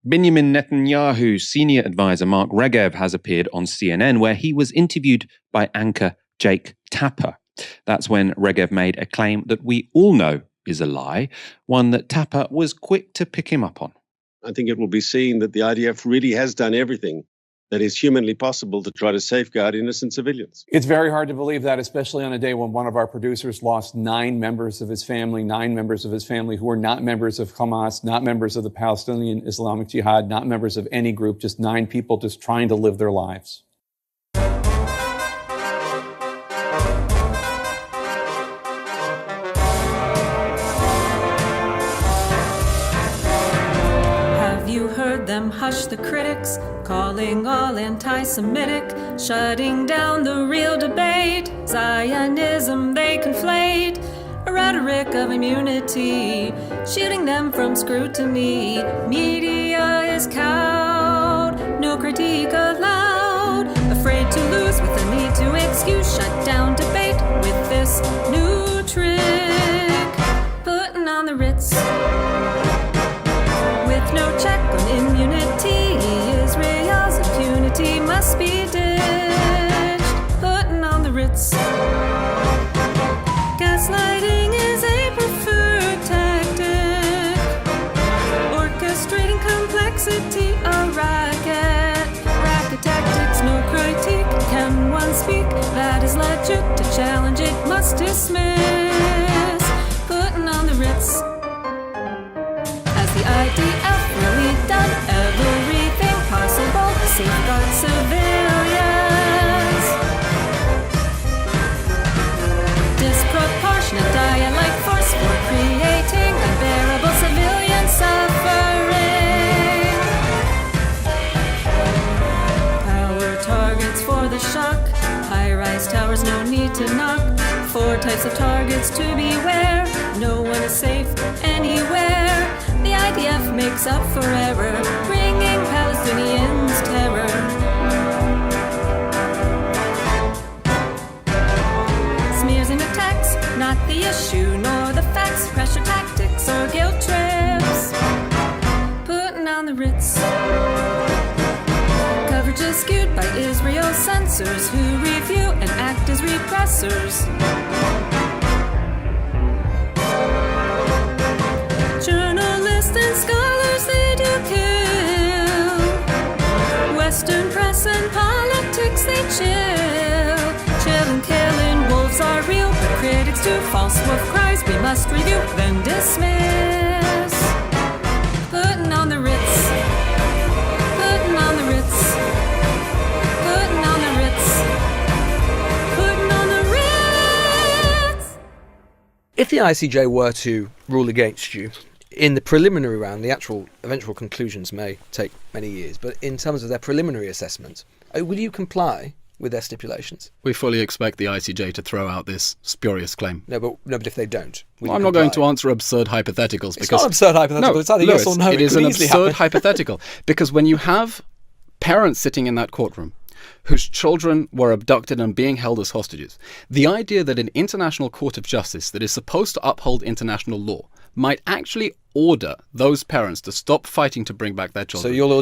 Benjamin Netanyahu's senior advisor Mark Regev has appeared on CNN, where he was interviewed by anchor Jake Tapper. That's when Regev made a claim that we all know is a lie, one that Tapper was quick to pick him up on. I think it will be seen that the IDF really has done everything that is humanly possible to try to safeguard innocent civilians. It's very hard to believe that, especially on a day when one of our producers lost 9 members of his family who were not members of Hamas, not members of the Palestinian Islamic Jihad, not members of any group, just 9 people just trying to live their lives. Them hush the critics, calling all anti-Semitic, shutting down the real debate. Zionism they conflate, a rhetoric of immunity, shielding them from scrutiny. Media is cowed, no critique allowed, afraid to lose with the need to excuse, shut down debate with this new trick, Puttin on the RITZ. With no check on immunity, Israel's impunity must be ditched. Puttin on the RITZ. Gaslighting is a preferred tactic, orchestrating complexity, a racket tactics, no critique. Can one speak? That is legit. To challenge it must dismiss. Puttin on the RITZ. The IDF really done everything possible to safeguard civilians. Disproportionate dialect force for creating unbearable civilian suffering. Power targets for the shock. High-rise towers, no need to knock. 4 types of targets to beware. No one is safe anywhere. The IDF makes up for error, bringing Palestinians terror. Smears and attacks, not the issue, nor the facts. Pressure tactics or guilt trips. Puttin on the RITZ. Coverage is skewed by Israel censors who review and act as repressors. Journalists and scholars they do kill. Western press and politics they chill. Chill and killing wolves are real, but critics do false wolf cries. We must review, then dismiss. Puttin on the RITZ. Puttin on the RITZ. Puttin on the RITZ. Puttin on the RITZ. If the ICJ were to rule against you, in the preliminary round, the actual eventual conclusions may take many years, but in terms of their preliminary assessment, will you comply with their stipulations? We fully expect the ICJ to throw out this spurious claim. No, but if they don't, well, I'm not going to answer absurd hypotheticals. It's not absurd hypothetical. No, it's either Lewis, yes or no. It is an absurd hypothetical, because when you have parents sitting in that courtroom whose children were abducted and being held as hostages, the idea that an international court of justice that is supposed to uphold international law might actually order those parents to stop fighting to bring back their children. So you'll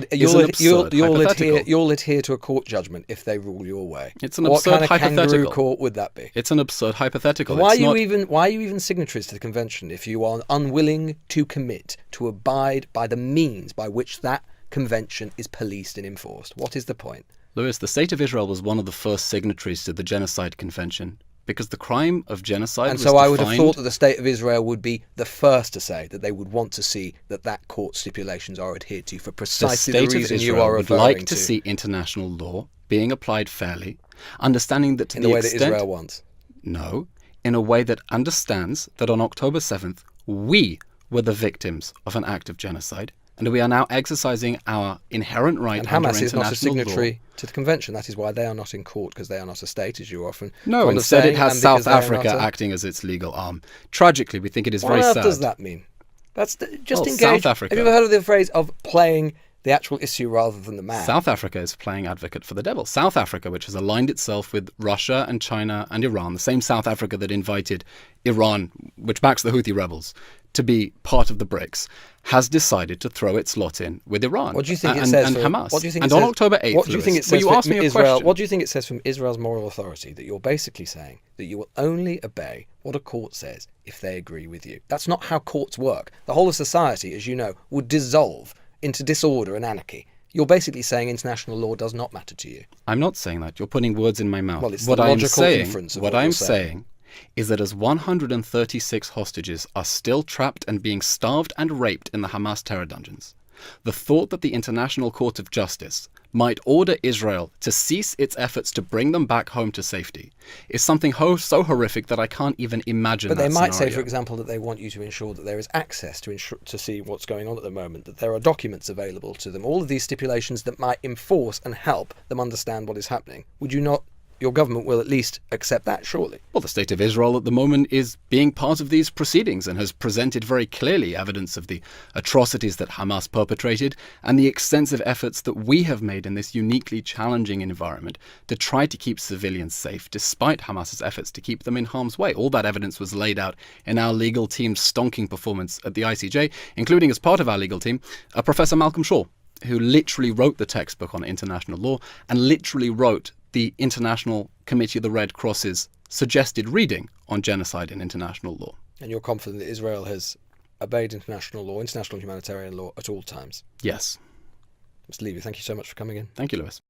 adhere to a court judgment if they rule your way. It's an absurd hypothetical. What kind of kangaroo court would that be? It's an absurd hypothetical. Why are you even signatories to the convention if you are unwilling to commit to abide by the means by which that convention is policed and enforced? What is the point? Lewis, the State of Israel was one of the first signatories to the Genocide Convention, because the crime of genocide was defined... And so I would have thought that the State of Israel would be the first to say that they would want to see that court stipulations are adhered to for precisely the reason you are referring to. The State of Israel would like to see international law being applied fairly, understanding that to the extent... In the way that Israel wants. No, in a way that understands that on October 7th, we were the victims of an act of genocide, and we are now exercising our inherent right under international law. And Hamas is not a signatory to the convention. That is why they are not in court, because they are not a state, as you often No, instead it has South Africa acting as its legal arm. Tragically, we think it is very sad. What does that mean? Just engage. South Africa. Have you ever heard of the phrase of playing the actual issue rather than the man. South Africa is playing advocate for the devil. South Africa, which has aligned itself with Russia and China and Iran, the same South Africa that invited Iran, which backs the Houthi rebels, to be part of the BRICS, has decided to throw its lot in with Iran. What do you think it and, says and for Hamas? What do you think and it on says, October 8th, what do you think it says you for asked me a Israel? question. What do you think it says from Israel's moral authority that you're basically saying that you will only obey what a court says if they agree with you? That's not how courts work. The whole of society, as you know, would dissolve into disorder and anarchy. You're basically saying international law does not matter to you. I'm not saying that. You're putting words in my mouth. Well, it's what the I'm logical saying, inference of what what I'm you're saying. saying is that as 136 hostages are still trapped and being starved and raped in the Hamas terror dungeons, the thought that the International Court of Justice might order Israel to cease its efforts to bring them back home to safety is something so horrific that I can't even imagine. But that they might say, scenario. for example, that they want you to ensure that there is access to see what's going on at the moment, that there are documents available to them, all of these stipulations that might enforce and help them understand what is happening. Would you not? Your government will at least accept that, surely. Well, the state of Israel at the moment is being part of these proceedings and has presented very clearly evidence of the atrocities that Hamas perpetrated and the extensive efforts that we have made in this uniquely challenging environment to try to keep civilians safe, despite Hamas's efforts to keep them in harm's way. All that evidence was laid out in our legal team's stonking performance at the ICJ, including as part of our legal team, Professor Malcolm Shaw, who literally wrote the textbook on international law and literally wrote the International Committee of the Red Cross's suggested reading on genocide in international law. And you're confident that Israel has obeyed international law, international humanitarian law at all times? Yes. Mr. Levy, thank you so much for coming in. Thank you, Lewis.